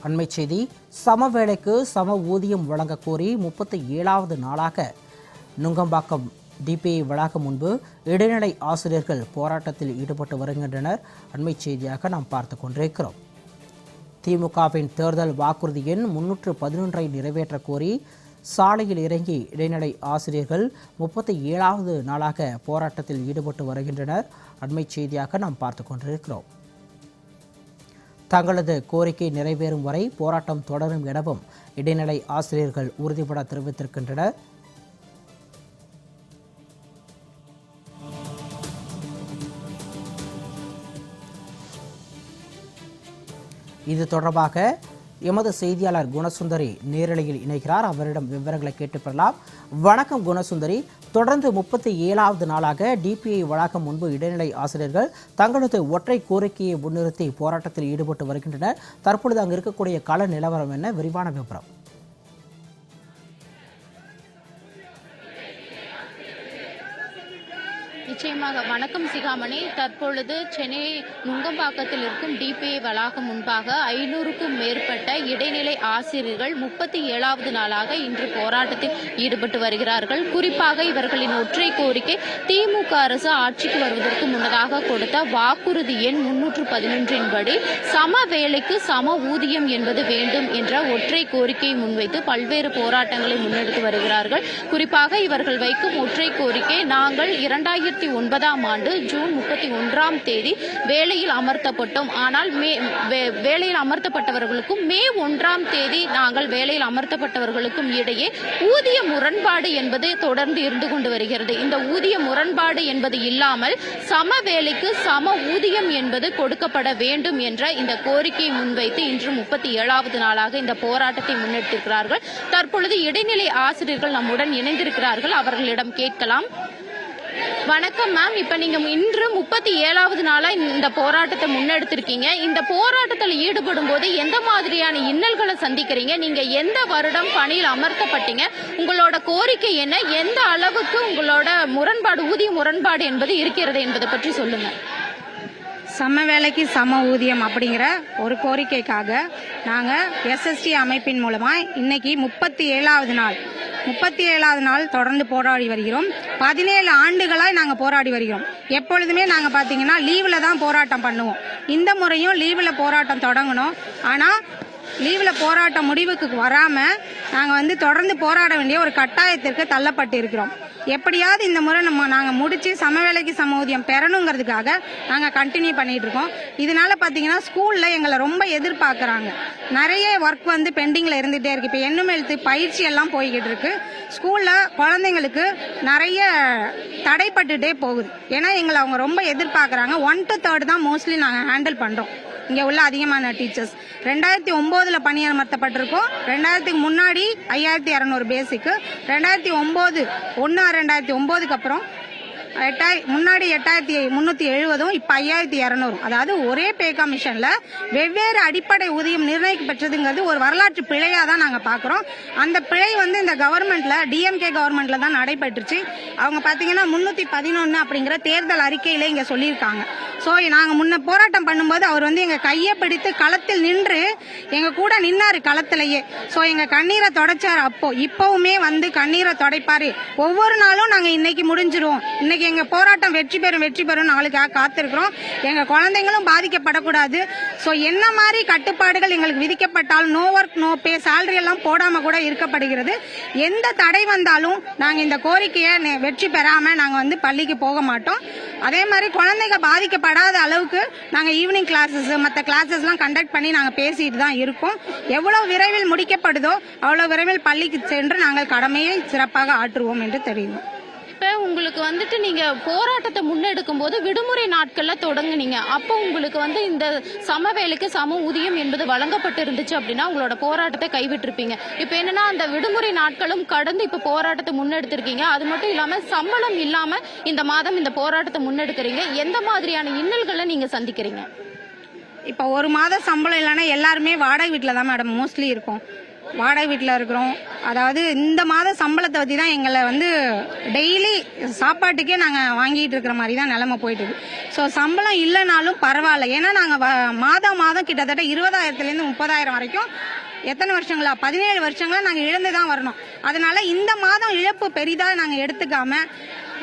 அண்மை செய்தி. சம வேலைக்கு சம ஊதியம் வழங்க கோரி 37வது நாளாக நுங்கம்பாக்கம் டிபிஐ வளாகம் முன்பு இடைநிலை ஆசிரியர்கள் போராட்டத்தில் ஈடுபட்டு வருகின்றனர். அண்மை செய்தியாக நாம் பார்த்து கொண்டிருக்கிறோம். திமுகவின் தேர்தல் வாக்குறுதி எண் 311 நிறைவேற்ற கோரி சாலையில் இறங்கி இடைநிலை ஆசிரியர்கள் 37வது நாளாக போராட்டத்தில் ஈடுபட்டு வருகின்றனர். அண்மை செய்தியாக நாம் பார்த்து கொண்டிருக்கிறோம். தங்களது கோரிக்கை நிறைவேறும் வரை போராட்டம் தொடரும் எனவும் இடைநிலை ஆசிரியர்கள் உறுதிபட தெரிவித்திருக்கின்றனர். இது தொடர்பாக எமது செய்தியாளர் குணசுந்தரி நேரலையில் இணைகிறார். அவரிடம் விவரங்களை கேட்டு பெறலாம். வணக்கம் குணசுந்தரி. தொடர்ந்து 37வது நாளாக டிபிஐ வளாகம் முன்பு இடைநிலை ஆசிரியர்கள் தங்களது ஒற்றை கோரிக்கையை முன்னிறுத்தி போராட்டத்தில் ஈடுபட்டு வருகின்றனர். தற்பொழுது அங்கு இருக்கக்கூடிய கள நிலவரம் என்ன? விரிவான விவரம். நிச்சயமாக. வணக்கம் சிகாமணி. தற்பொழுது சென்னை நுங்கம்பாக்கத்தில் இருக்கும் டிபிஐ வளாகம் முன்பாக 500க்கும் மேற்பட்ட இடைநிலை ஆசிரியர்கள் 37வது நாளாக இன்று போராட்டத்தில் ஈடுபட்டு வருகிறார்கள். குறிப்பாக இவர்களின் ஒற்றை கோரிக்கை திமுக அரசு ஆட்சிக்கு வருவதற்கு முன்னதாக கொடுத்த வாக்குறுதி எண் 311 படி சம வேலைக்கு சம ஊதியம் என்பது வேண்டும் என்ற ஒற்றை கோரிக்கையை முன்வைத்து பல்வேறு போராட்டங்களை முன்னெடுத்து வருகிறார்கள். குறிப்பாக இவர்கள் வைக்கும் ஒற்றை கோரிக்கை, நாங்கள் 2009ஆம் ஆண்டு ஜூன் 31ஆம் தேதி வேலையில் அமர்த்தப்பட்டோம். ஆனால் வேலையில் அமர்த்தப்பட்டவர்களுக்கும் மே 1ஆம் தேதி நாங்கள் வேலையில் அமர்த்தப்பட்டவர்களுக்கும் இடையே ஊதிய முரண்பாடு என்பது தொடர்ந்து இருந்து கொண்டு வருகிறது. இந்த ஊதிய முரண்பாடு என்பது இல்லாமல் சம வேலைக்கு சம ஊதியம் என்பது கொடுக்கப்பட வேண்டும் என்ற இந்த கோரிக்கையை முன்வைத்து இன்று 37வது நாளாக இந்த போராட்டத்தை முன்னெடுத்திருக்கிறார்கள். தற்பொழுது இடைநிலை ஆசிரியர்கள் நம்முடன் இணைந்திருக்கிறார்கள். அவர்களிடம் கேட்கலாம். வணக்கம் மேம். இப்ப நீங்க இன்று 37வது நாளா இந்த போராட்டத்தை முன்னெடுத்திருக்கீங்க. இந்த போராட்டத்தில் ஈடுபடும் போது எந்த மாதிரியான இன்னல்களை சந்திக்கிறீங்க? நீங்க எந்த வருடம் பணியில் அமர்த்தப்பட்டீங்க? உங்களோட கோரிக்கை என்ன? எந்த அளவுக்கு உங்களோட முரண்பாடு, ஊதிய முரண்பாடு என்பது இருக்கிறது என்பதை பற்றி சொல்லுங்க. சம வேலைக்கு சம ஊதியம் அப்படிங்கிற ஒரு கோரிக்கைக்காக நாங்கள் எஸ்எஸ்டி அமைப்பின் மூலமாக இன்னைக்கு 37வது நாள் தொடர்ந்து போராடி வருகிறோம். 17 ஆண்டுகளாய் நாங்கள் போராடி வருகிறோம். எப்பொழுதுமே நாங்கள் பார்த்தீங்கன்னா லீவில் தான் போராட்டம் பண்ணுவோம். இந்த முறையும் லீவில் போராட்டம் தொடங்கணும். ஆனால் லீவில் போராட்டம் முடிவுக்கு வராமல் நாங்கள் தொடர்ந்து போராட வேண்டிய ஒரு கட்டாயத்திற்கு தள்ளப்பட்டு இருக்கிறோம். எப்படியாவது இந்த முறை நாங்கள் முடிச்சு சம வேலைக்கு சம ஊதியம் பெறணுங்கிறதுக்காக நாங்கள் கண்டினியூ பண்ணிட்டு இருக்கோம். இதனால பார்த்தீங்கன்னா ஸ்கூலில் எங்களை ரொம்ப எதிர்பார்க்குறாங்க. நிறைய ஒர்க் பெண்டிங்கில் இருந்துகிட்டே இருக்கு. இப்போ எண்ணும் எழுத்து பயிற்சி எல்லாம் போய்கிட்டு இருக்கு. ஸ்கூலில் குழந்தைங்களுக்கு நிறைய தடைப்பட்டுட்டே போகுது. ஏன்னா எங்களை அவங்க ரொம்ப எதிர்பார்க்குறாங்க. 1 to 3 தான் மோஸ்ட்லி நாங்கள் ஹேண்டில் பண்ணுறோம். இங்கே உள்ள அதிகமான டீச்சர்ஸ் 2009 பணியமர்த்தப்பட்டிருக்கோம். 2000க்கு முன்னாடி 5200 பேசிக்கு, 2009 அப்புறம் முன்னாடி 8370, இப்போ 5200. அதாவது ஒரே பே கமிஷன்ல வெவ்வேறு அடிப்படை ஊதியம் நிர்ணயிக்கப்பட்டதுங்கிறது ஒரு வரலாற்று பிழையா தான் நாங்க பாக்குறோம். அந்த பிழை இந்த கவர்மெண்ட்ல, டிஎம்கே கவர்மெண்ட்ல தான் நடைபெற்றுச்சு. அவங்க பாத்தீங்கன்னா 311 அப்படிங்கிற தேர்தல் அறிக்கையில இங்க சொல்லியிருக்காங்க. ஸோ நாங்கள் முன்ன போராட்டம் பண்ணும்போது அவர் எங்க கையை பிடித்து களத்தில் நின்று எங்க கூட நின்னாரு களத்திலேயே. ஸோ எங்க கண்ணீரை தொடச்சாரு. இப்பவுமே கண்ணீரை தொடைப்பாரு. ஒவ்வொரு நாளும் நாங்க இன்னைக்கு முடிஞ்சிருவோம், இன்னைக்கு எங்க போராட்டம் வெற்றி பெறும் நாளுக்காக காத்திருக்கிறோம். எங்க குழந்தைங்களும் பாதிக்கப்படக்கூடாது. ஸோ என்ன மாதிரி கட்டுப்பாடுகள் எங்களுக்கு விதிக்கப்பட்டால் நோ ஒர்க் நோ பே, சேலரி எல்லாம் போடாம கூட இருக்கப்படுகிறது. எந்த தடை வந்தாலும் நாங்க இந்த கோரிக்கையை வெற்றி பெறாம நாங்க பள்ளிக்கு போக மாட்டோம். அதே மாதிரி குழந்தைங்க பாதிக்கப்படாத அளவுக்கு நாங்க ஈவினிங் கிளாஸஸ், மற்ற கிளாஸஸ் எல்லாம் கண்டக்ட் பண்ணி நாங்க பேசிட்டு தான் இருக்கோம். எவ்வளவு விரைவில் முடிக்கப்படுதோ அவ்வளவு விரைவில் பள்ளிக்கு சென்று நாங்கள் கடமையை சிறப்பாக ஆற்றுவோம் என்று தெரியும். இப்ப உங்களுக்கு நீங்க போராட்டத்தை முன்னெடுக்கும் போது விடுமுறை நாட்கள்ல தொடங்குனீங்க. அப்போ உங்களுக்கு இந்த சம வேலைக்கு சம ஊதியம் என்பது வழங்கப்பட்டு இருந்துச்சு அப்படின்னா உங்களோட போராட்டத்தை கைவிட்டிருப்பீங்க. இப்ப என்னன்னா அந்த விடுமுறை நாட்களும் கடந்து இப்ப போராட்டத்தை முன்னெடுத்திருக்கீங்க. அது மட்டும் இல்லாம சம்பளம் இல்லாம இந்த மாதம் இந்த போராட்டத்தை முன்னெடுக்கிறீங்க. எந்த மாதிரியான இன்னல்களை நீங்க சந்திக்கிறீங்க? இப்ப ஒரு மாதம் சம்பளம் இல்லைன்னா எல்லாருமே வாடகை வீட்டுல தான் மேடம் மோஸ்ட்லி இருக்கும். வாடகை வீட்டில் இருக்கிறோம். அதாவது இந்த மாத சம்பளத்தை பற்றி தான் எங்களை வந்து டெய்லி சாப்பாட்டுக்கே நாங்கள் வாங்கிட்டு இருக்கிற மாதிரி தான் நிலைமை போயிட்டு இருக்கு. ஸோ சம்பளம் இல்லைனாலும் பரவாயில்ல, ஏன்னா நாங்கள் மாதம் கிட்டத்தட்ட 20,000 30,000 வரைக்கும் எத்தனை வருஷங்களா 17 வருஷங்களா நாங்கள் இழந்து தான் வரணும். அதனால இந்த மாதம் இழப்பு பெரிதாக நாங்கள் எடுத்துக்காம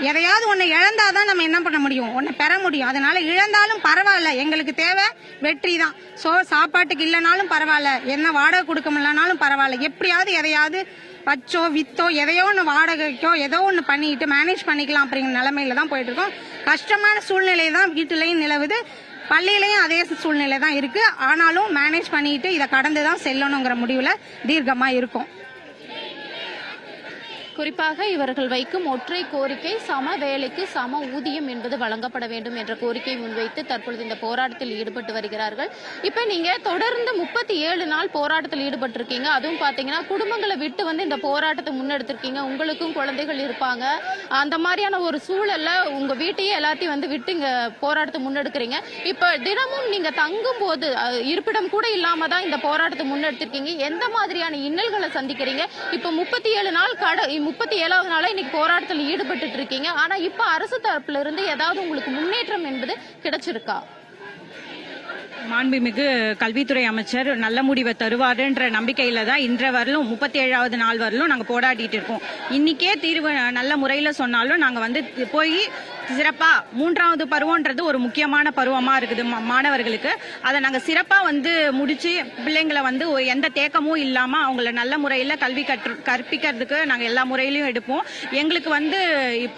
எதையாவது ஒன்று இழந்தாதான் நம்ம என்ன பண்ண முடியும், ஒன்று பெற முடியும். அதனால இழந்தாலும் பரவாயில்ல, எங்களுக்கு தேவை வெற்றி தான். ஸோ சாப்பாட்டுக்கு இல்லைனாலும் பரவாயில்ல, என்ன வாடகை கொடுக்க முடியலனாலும் பரவாயில்ல, எப்படியாவது எதையாவது வச்சோ வித்தோ எதையோ ஒன்று வாடகைக்கோ ஏதோ ஒன்று பண்ணிட்டு மேனேஜ் பண்ணிக்கலாம் அப்படிங்கிற நிலைமையில தான் போயிட்டு இருக்கோம். கஷ்டமான சூழ்நிலை தான் வீட்டிலையும் நிலவுது, பள்ளியிலையும் அதே சூழ்நிலை தான் இருக்கு. ஆனாலும் மேனேஜ் பண்ணிட்டு இதை கடந்து தான் செல்லணுங்கிற முடிவில் தீர்க்கமாக இருக்கும். குறிப்பாக இவர்கள் வைக்கும் ஒற்றை கோரிக்கை சம வேலைக்கு சம ஊதியம் என்பது வழங்கப்பட வேண்டும் என்ற கோரிக்கை முன்வைத்து தற்பொழுது இந்த போராட்டத்தில் ஈடுபட்டு வருகிறார்கள். இப்ப நீங்க தொடர்ந்து 37 நாள் போராட்டத்தில் ஈடுபட்டிருக்கீங்க. அதுவும் பாத்தீங்கன்னா குடும்பங்களை விட்டு வந்து இந்த போராட்டத்தை முன்னெடுத்திருக்கீங்க. உங்களுக்கும் குழந்தைகள் இருப்பாங்க. அந்த மாதிரியான ஒரு சூழல்ல உங்க வீட்டையே எல்லாத்தையும் வந்து விட்டு இங்க போராட்டத்தை முன்னெடுக்கிறீங்க. இப்ப தினமும் நீங்க தங்கும் போது இருப்பிடம் கூட இல்லாம தான் இந்த போராட்டத்தை முன்னெடுத்திருக்கீங்க. எந்த மாதிரியான இன்னல்களை சந்திக்கிறீங்க? இப்ப 37 நாள் 37வது நாளா இன்னைக்கு போராட்டத்தில் ஈடுபட்டு இருக்கீங்க. ஆனா இப்ப அரசு தரப்புல இருந்து ஏதாவது உங்களுக்கு முன்னேற்றம் என்பது கிடைச்சிருக்கா? மாண்புமிகு கல்வித்துறை அமைச்சர் நல்ல முடிவை தருவாருன்ற நம்பிக்கையில தான் இன்ற வரலும் 37வது நாள் வரலும் நாங்க போராடிட்டு இருக்கோம். இன்னைக்கே தீர்வு நல்ல முறையில சொன்னாலும் நாங்க வந்து போய் சிறப்பா 3வது பருவம்ன்றது ஒரு முக்கியமான பருவமா இருக்குது மாணவர்களுக்கு. அதை நாங்க சிறப்பா வந்து முடிச்சு பிள்ளைங்களை வந்து எந்த தேக்கமும் இல்லாம அவங்கள நல்ல முறையில கல்வி கற்பிக்கிறதுக்கு நாங்க எல்லா முறையிலும் எடுப்போம். எங்களுக்கு வந்து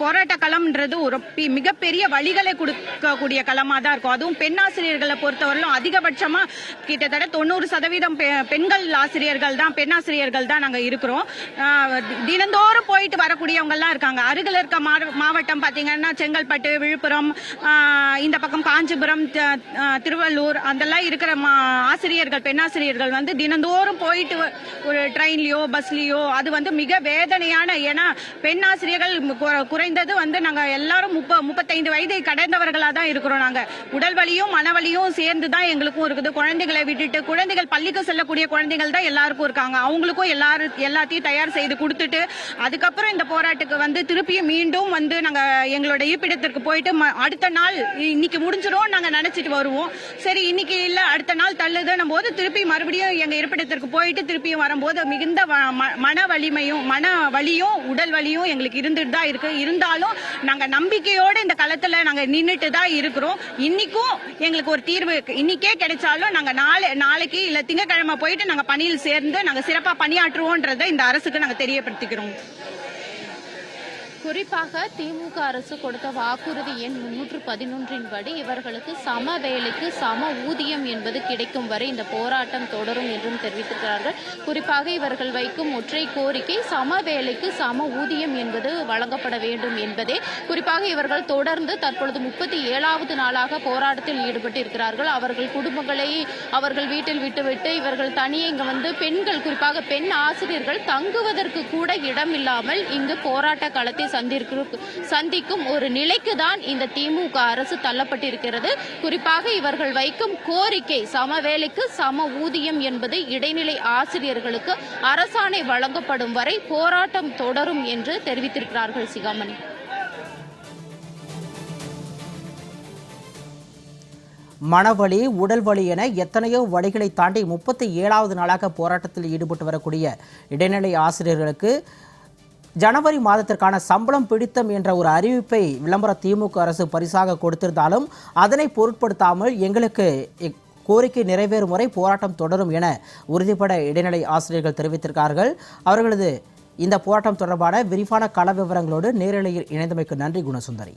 போராட்ட களம்ன்றது ஒரு மிகப்பெரிய வழிகளை கொடுக்கக்கூடிய களமா தான் இருக்கும். அதுவும் பெண் ஆசிரியர்களை பொறுத்தவரையிலும் அதிகபட்சமா கிட்டத்தட்ட 90% பெண்கள் ஆசிரியர்கள் தான், பெண் ஆசிரியர்கள் தான் நாங்க இருக்கிறோம். தினந்தோறும் போயிட்டு வரக்கூடியவங்க எல்லாம் இருக்காங்க. அருகில் இருக்க மாவட்டம் பாத்தீங்கன்னா செங்கல்பட்டு, விழுப்புரம், இந்த பக்கம் காஞ்சிபுரம், திருவள்ளூர் அதெல்லாம் இருக்கிற ஆசிரியர்கள், பெண் ஆசிரியர்கள் வந்து தினந்தோறும் போயிட்டு ஒரு ட்ரெயின்லயோ பஸ்லயோ அது வந்து மிக வேதனையான. ஏன்னா பெண் ஆசிரியர்கள் குறைந்தது வந்து நாங்க எல்லாரும் 35 வயதை கடந்தவர்களா தான் இருக்கிறோம். நாங்க உடல் வலியும் மனவலியும் சேர்ந்து தான் எங்களுக்கும் இருக்குது. குழந்தைகளை விட்டுட்டு குழந்தைகள் பள்ளிக்கு செல்லக்கூடிய குழந்தைகள் தான் எல்லாருக்கும் இருக்காங்க. அவங்களுக்கும் எல்லாத்தையும் தயார் செய்து கொடுத்துட்டு அதுக்கப்புறம் இந்த போராட்டத்துக்கு வந்து திருப்பியும் மீண்டும் வந்து நாங்க எங்களோட இருப்பிடத்திற்கு போயிட்டு அடுத்த நாள் இன்னைக்கு முடிஞ்சிரும் நாங்க நினைச்சிட்டு வருவோம். சரி இன்னைக்கு இல்ல அடுத்த நாள் தள்ளுதுன்னும் போது திருப்பி மறுபடியும் எங்க இருப்பிடத்திற்கு போயிட்டு திருப்பியும் வரும்போது மிகுந்த மன வலியும் உடல் வலியும் எங்களுக்கு இருந்துட்டு தான் இருக்கு. இருந்தாலும் நாங்க நம்பிக்கையோட இந்த களத்துல நாங்க நின்றுட்டு தான் இருக்கிறோம். இன்னைக்கும் எங்களுக்கு ஒரு தீர்வு இன்னைக்கே கிடைச்சாலும் நாங்க நாளைக்கு இல்ல திங்கட்கிழமை போயிட்டு நாங்க பணியில் சேர்ந்து நாங்க சிறப்பா பணியாற்றுவோன்றதை இந்த அரசுக்கு நாங்க தெரியப்படுத்திக்கிறோம். குறிப்பாக திமுக அரசு கொடுத்த வாக்குறுதி எண் 311 படி இவர்களுக்கு சம வேலைக்கு சம ஊதியம் என்பது கிடைக்கும் வரை இந்த போராட்டம் தொடரும் என்றும் தெரிவித்திருக்கிறார்கள். குறிப்பாக இவர்கள் வைக்கும் ஒற்றை கோரிக்கை சம வேலைக்கு சம ஊதியம் என்பது வழங்கப்பட வேண்டும் என்பதே. குறிப்பாக இவர்கள் தொடர்ந்து தற்பொழுது 37வது நாளாக போராட்டத்தில் ஈடுபட்டு இருக்கிறார்கள். அவர்கள் குடும்பங்களை அவர்கள் வீட்டில் விட்டுவிட்டு இவர்கள் தனியே இங்கு வந்து பெண்கள், குறிப்பாக பெண் ஆசிரியர்கள் தங்குவதற்கு கூட இடம் இல்லாமல் இங்கு போராட்ட களத்தை சந்திக்கும் ஒரு நிலைக்கு தான் இந்த திமுக அரசு தள்ளப்பட்டிருக்கிறது. குறிப்பாக இவர்கள் வைக்கும் கோரிக்கை சம வேலைக்கு சம ஊதியம் என்பது இடைநிலை ஆசிரியர்களுக்கு அரசாணை வழங்கப்படும் வரை போராட்டம் தொடரும் என்று தெரிவித்திருக்கிறார்கள். சிகாமணி, மனவலி, உடல் வலி என எத்தனையோ வழிகளை தாண்டி 37வது நாளாக போராட்டத்தில் ஈடுபட்டு வரக்கூடிய இடைநிலை ஆசிரியர்களுக்கு ஜனவரி மாதத்திற்கான சம்பளம் பிடித்தம் என்ற ஒரு அறிவிப்பை விளம்பர திமுக அரசு பரிசாக கொடுத்திருந்தாலும் அதனை பொருட்படுத்தாமல் எங்களுக்கு கோரிக்கை நிறைவேறும் வரை போராட்டம் தொடரும் என உறுதிப்பட இடைநிலை ஆசிரியர்கள் தெரிவித்திருக்கிறார்கள். அவர்களது இந்த போராட்டம் தொடர்பான விரிவான கள விவரங்களோடு நேரலையில் இணைந்தமைக்கு நன்றி குணசுந்தரி.